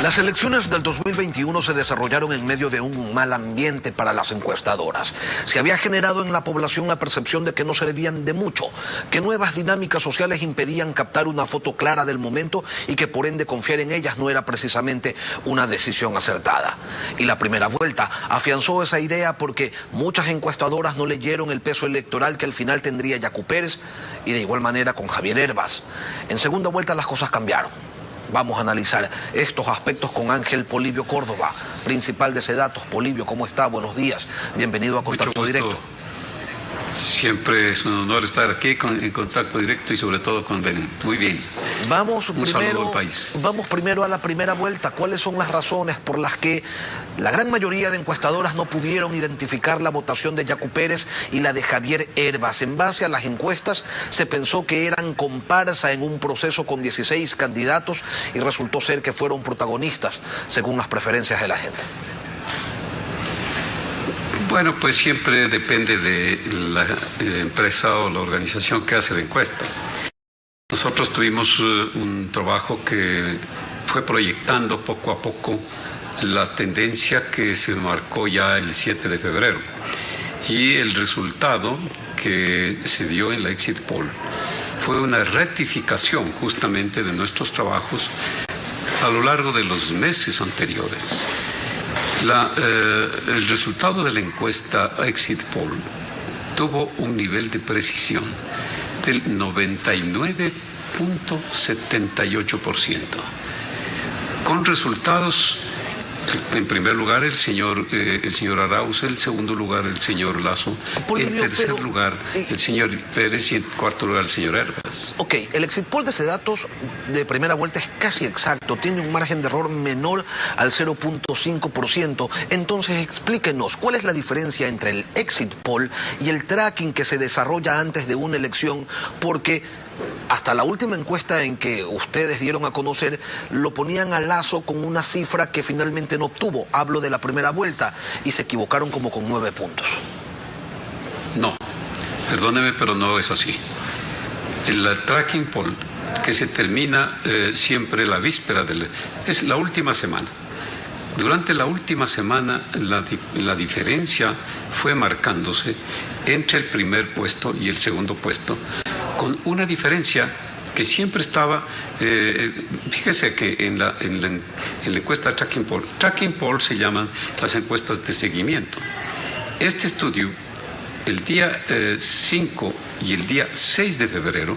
Las elecciones del 2021 se desarrollaron en medio de un mal ambiente para las encuestadoras. Se había generado en la población la percepción de que no servían de mucho, que nuevas dinámicas sociales impedían captar una foto clara del momento y que por ende confiar en ellas no era precisamente una decisión acertada. Y la primera vuelta afianzó esa idea porque muchas encuestadoras no leyeron el peso electoral que al final tendría Yacu Pérez y de igual manera con Javier Hervas. En segunda vuelta las cosas cambiaron. Vamos a analizar estos aspectos con Ángel Polibio Córdoba, principal de Sedatos. Polibio, ¿cómo está? Buenos días. Bienvenido a Contacto Directo. Siempre es un honor estar aquí en contacto directo y sobre todo con Benin. Muy bien. Vamos primero a la primera vuelta. ¿Cuáles son las razones por las que la gran mayoría de encuestadoras no pudieron identificar la votación de Yacu Pérez y la de Javier Hervas? En base a las encuestas se pensó que eran comparsa en un proceso con 16 candidatos y resultó ser que fueron protagonistas según las preferencias de la gente. Bueno, pues siempre depende de la empresa o la organización que hace la encuesta. Nosotros tuvimos un trabajo que fue proyectando poco a poco la tendencia que se marcó ya el 7 de febrero. Y el resultado que se dio en la Exit Poll fue una rectificación justamente de nuestros trabajos a lo largo de los meses anteriores. El resultado de la encuesta Exit Poll tuvo un nivel de precisión del 99.78%, con resultados, en primer lugar el señor Arauz, en segundo lugar el señor Lazo, en tercer lugar el señor Pérez y en cuarto lugar el señor Hervas. Ok, el Exit Poll de Sedatos de primera vuelta es casi exacto, tiene un margen de error menor al 0.5%. Entonces explíquenos, ¿cuál es la diferencia entre el Exit Poll y el tracking que se desarrolla antes de una elección? Porque hasta la última encuesta en que ustedes dieron a conocer, lo ponían a Lazo con una cifra que finalmente no obtuvo. Hablo de la primera vuelta y se equivocaron como con 9 puntos. No, perdóneme, pero no es así. El tracking poll, que se termina siempre la víspera es la última semana. Durante la última semana la diferencia fue marcándose entre el primer puesto y el segundo puesto, con una diferencia que siempre estaba, fíjese que en la encuesta Tracking Poll se llaman las encuestas de seguimiento. Este estudio, el día 5 y el día 6 de febrero,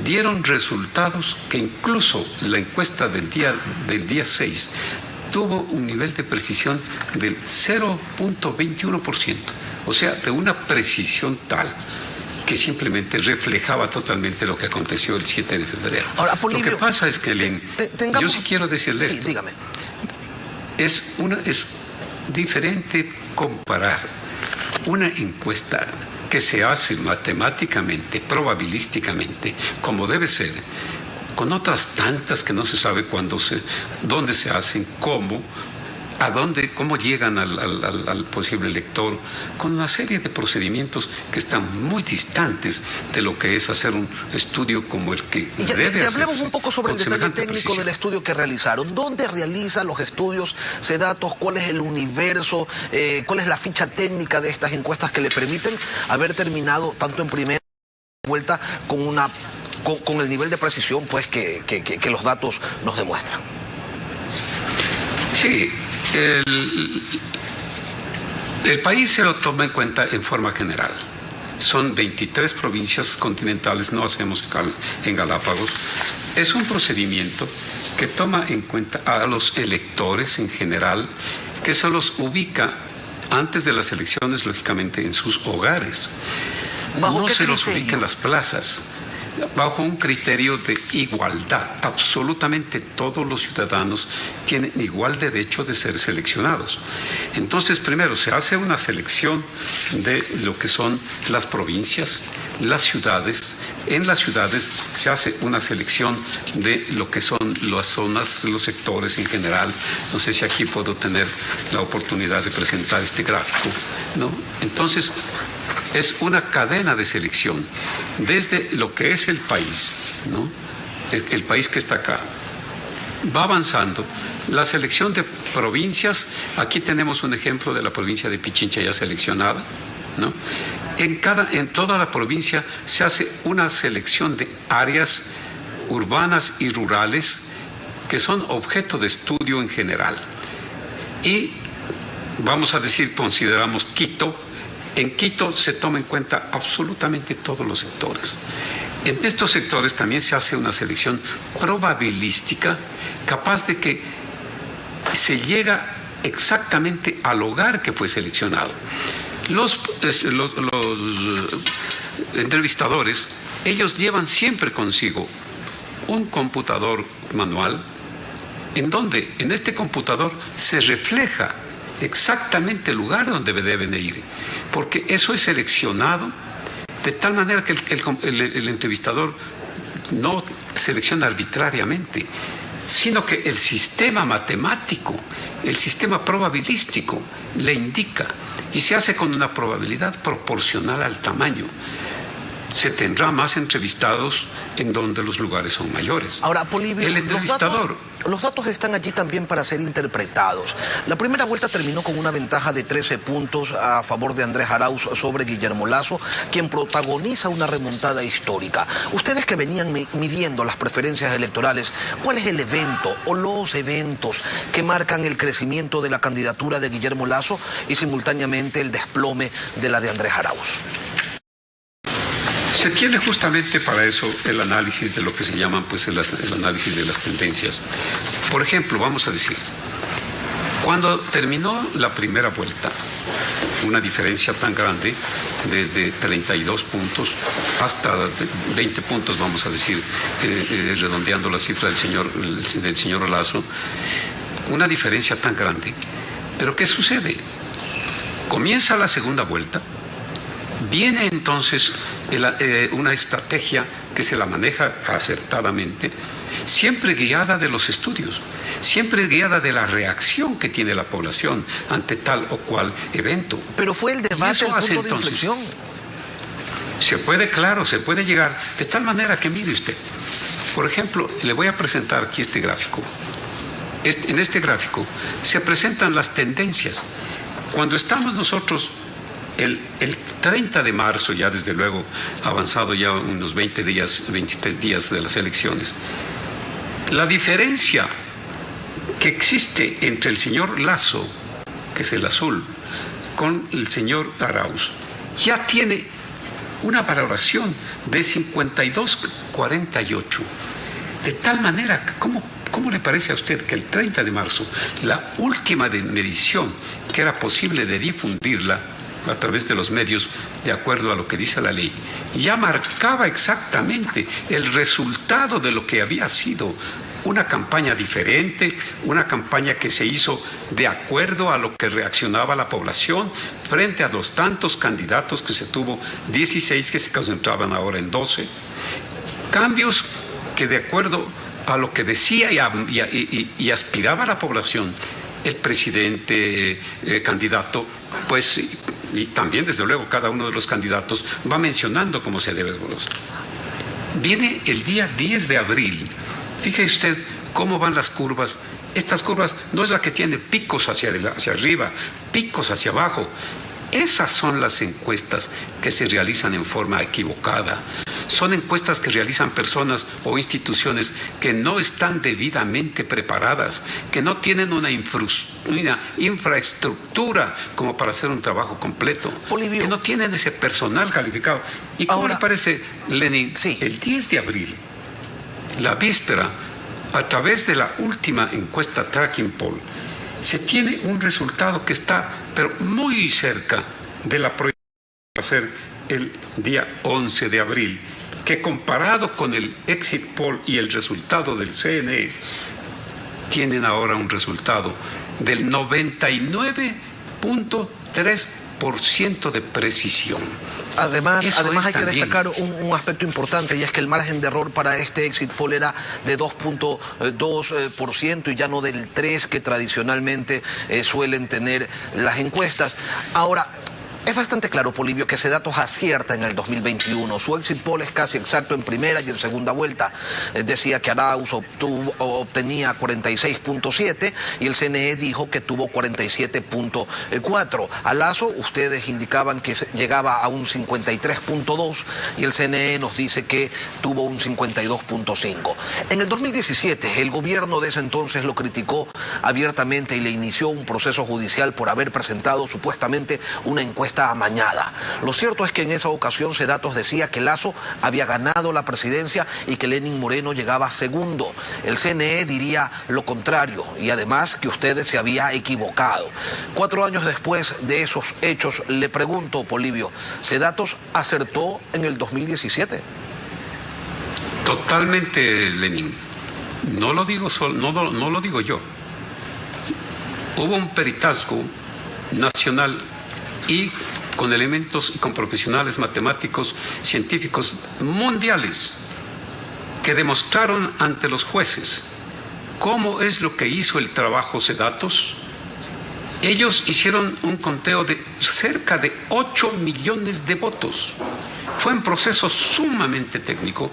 dieron resultados que incluso la encuesta del día 6 tuvo un nivel de precisión del 0.21%, o sea, de una precisión tal que simplemente reflejaba totalmente lo que aconteció el 7 de febrero. Ahora, Polibio, lo que pasa es que yo sí quiero decirle esto. Dígame. Es diferente comparar una encuesta que se hace matemáticamente, probabilísticamente, como debe ser, con otras tantas que no se sabe dónde se hacen, cómo llegan al posible elector, con una serie de procedimientos que están muy distantes de lo que es hacer un estudio como el que debe hacerse. Hablemos un poco sobre el detalle técnico del estudio que realizaron. ¿Dónde realizan los estudios Sedatos? ¿Cuál es el universo? ¿Cuál es la ficha técnica de estas encuestas que le permiten haber terminado tanto en primera vuelta con el nivel de precisión pues que los datos nos demuestran? Sí. El país se lo toma en cuenta en forma general. Son 23 provincias continentales, no hacemos en Galápagos. Es un procedimiento que toma en cuenta a los electores en general, que se los ubica antes de las elecciones, lógicamente, en sus hogares. No se los ubica en las plazas, bajo un criterio de igualdad. Absolutamente todos los ciudadanos tienen igual derecho de ser seleccionados. Entonces, primero se hace una selección de lo que son las provincias, las ciudades. En las ciudades se hace una selección de lo que son las zonas, los sectores en general. No sé si aquí puedo tener la oportunidad de presentar este gráfico, ¿no? Entonces, es una cadena de selección desde lo que es el país, ¿no? El país que está acá, va avanzando La selección de provincias, aquí tenemos un ejemplo de la provincia de Pichincha ya seleccionada, ¿no? En toda la provincia se hace una selección de áreas urbanas y rurales que son objeto de estudio en general. Y vamos a decir, consideramos Quito. En Quito se toma en cuenta absolutamente todos los sectores. En estos sectores también se hace una selección probabilística capaz de que se llega exactamente al hogar que fue seleccionado. Los entrevistadores, ellos llevan siempre consigo un computador manual en donde en este computador se refleja exactamente el lugar donde deben de ir, porque eso es seleccionado de tal manera que el entrevistador no selecciona arbitrariamente, sino que el sistema matemático, el sistema probabilístico le indica, y se hace con una probabilidad proporcional al tamaño. Se tendrá más entrevistados en donde los lugares son mayores. Ahora, Polibio, el entrevistador... Los datos están allí también para ser interpretados. La primera vuelta terminó con una ventaja de 13 puntos a favor de Andrés Arauz sobre Guillermo Lasso, quien protagoniza una remontada histórica. Ustedes que venían midiendo las preferencias electorales, ¿cuál es el evento o los eventos que marcan el crecimiento de la candidatura de Guillermo Lasso y simultáneamente el desplome de la de Andrés Arauz? Se tiene justamente para eso el análisis de lo que se llaman pues el análisis de las tendencias. Por ejemplo, vamos a decir, cuando terminó la primera vuelta, una diferencia tan grande, desde 32 puntos hasta 20 puntos, vamos a decir, redondeando la cifra del señor Lasso, una diferencia tan grande. Pero ¿qué sucede? Comienza la segunda vuelta. Viene entonces una estrategia que se la maneja acertadamente, siempre guiada de los estudios, siempre guiada de la reacción que tiene la población ante tal o cual evento. Pero fue el debate el punto de inflexión. Se puede llegar de tal manera que, mire usted, por ejemplo, le voy a presentar aquí este gráfico. En este gráfico se presentan las tendencias. Cuando estamos nosotros el 30 de marzo, ya desde luego avanzado ya unos 20 días, 23 días de las elecciones, la diferencia que existe entre el señor Lasso, que es el azul, con el señor Arauz, ya tiene una valoración de 52-48. De tal manera que, ¿cómo le parece a usted que el 30 de marzo, la última medición que era posible de difundirla a través de los medios, de acuerdo a lo que dice la ley, ya marcaba exactamente el resultado de lo que había sido una campaña diferente, una campaña que se hizo de acuerdo a lo que reaccionaba la población frente a los tantos candidatos que se tuvo, 16 que se concentraban ahora en 12, cambios que de acuerdo a lo que decía y aspiraba la población, el presidente candidato, pues, y también desde luego cada uno de los candidatos va mencionando cómo se debe. Viene el día 10 de abril, fíjese usted cómo van las curvas. Estas curvas no es la que tiene picos hacia arriba, picos hacia abajo. Esas son las encuestas que se realizan en forma equivocada. Son encuestas que realizan personas o instituciones que no están debidamente preparadas, que no tienen una infraestructura como para hacer un trabajo completo, Polibio, que no tienen ese personal calificado. ¿Y cómo le parece, Lenin? Sí. El 10 de abril, la víspera, a través de la última encuesta Tracking Poll, se tiene un resultado que está, pero muy cerca de la proyección que va a ser el día 11 de abril, que comparado con el exit poll y el resultado del CNE, tienen ahora un resultado del 99.3% de precisión. Además hay que destacar un aspecto importante, y es que el margen de error para este exit poll era de 2.2% y ya no del 3% que tradicionalmente suelen tener las encuestas. Ahora, Es bastante claro, Polibio, que Sedatos acierta en el 2021. Su exit poll es casi exacto en primera y en segunda vuelta. Decía que Arauz obtenía 46.7 y el CNE dijo que tuvo 47.4. A Lasso ustedes indicaban que llegaba a un 53.2 y el CNE nos dice que tuvo un 52.5. En el 2017 el gobierno de ese entonces lo criticó abiertamente y le inició un proceso judicial por haber presentado supuestamente una encuesta amañada. Lo cierto es que en esa ocasión Sedatos decía que Lasso había ganado la presidencia y que Lenín Moreno llegaba segundo. El CNE diría lo contrario y además que ustedes se había equivocado. 4 años después de esos hechos, le pregunto, Polibio, ¿Sedatos acertó en el 2017? Totalmente, Lenín. No lo digo no lo digo yo. Hubo un peritazgo nacional y con elementos y con profesionales matemáticos, científicos mundiales que demostraron ante los jueces cómo es lo que hizo el trabajo Sedatos. Ellos hicieron un conteo de cerca de 8 millones de votos. Fue un proceso sumamente técnico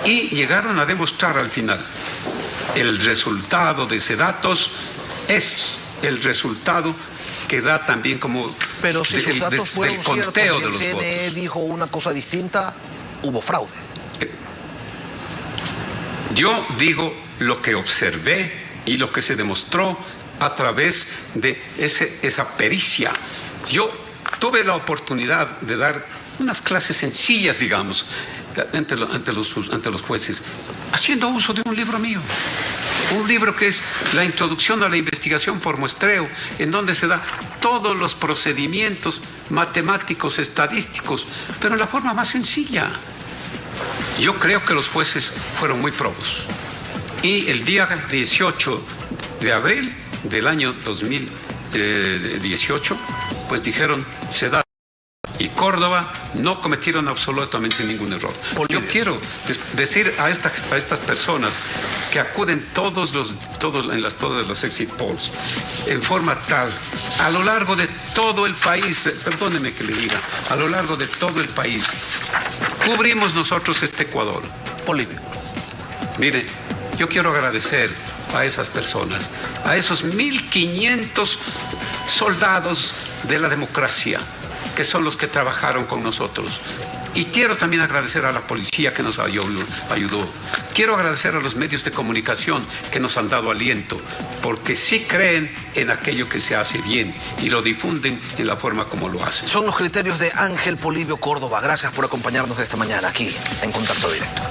y llegaron a demostrar al final el resultado de Sedatos es el resultado que da también como pero si sus datos fueron del conteo de los CNE votos. Dijo una cosa distinta, hubo fraude. Yo digo lo que observé y lo que se demostró a través de esa pericia. Yo tuve la oportunidad de dar unas clases sencillas, digamos, ante los jueces, haciendo uso de un libro mío. Un libro que es la introducción a la investigación por muestreo, en donde se da todos los procedimientos matemáticos, estadísticos, pero en la forma más sencilla. Yo creo que los jueces fueron muy probos. Y el día 18 de abril del año 2018, pues dijeron, Sedatos y Córdoba no cometieron absolutamente ningún error. Yo quiero decir a estas personas que acuden todos los exit polls en forma tal, a lo largo de todo el país, perdóneme que le diga, a lo largo de todo el país, cubrimos nosotros este Ecuador. Polibio. Mire, yo quiero agradecer a esas personas, a esos 1.500 soldados de la democracia, que son los que trabajaron con nosotros. Y quiero también agradecer a la policía que nos ayudó. Quiero agradecer a los medios de comunicación que nos han dado aliento, porque sí creen en aquello que se hace bien y lo difunden en la forma como lo hacen. Son los criterios de Ángel Polibio Córdoba. Gracias por acompañarnos esta mañana aquí en Contacto Directo.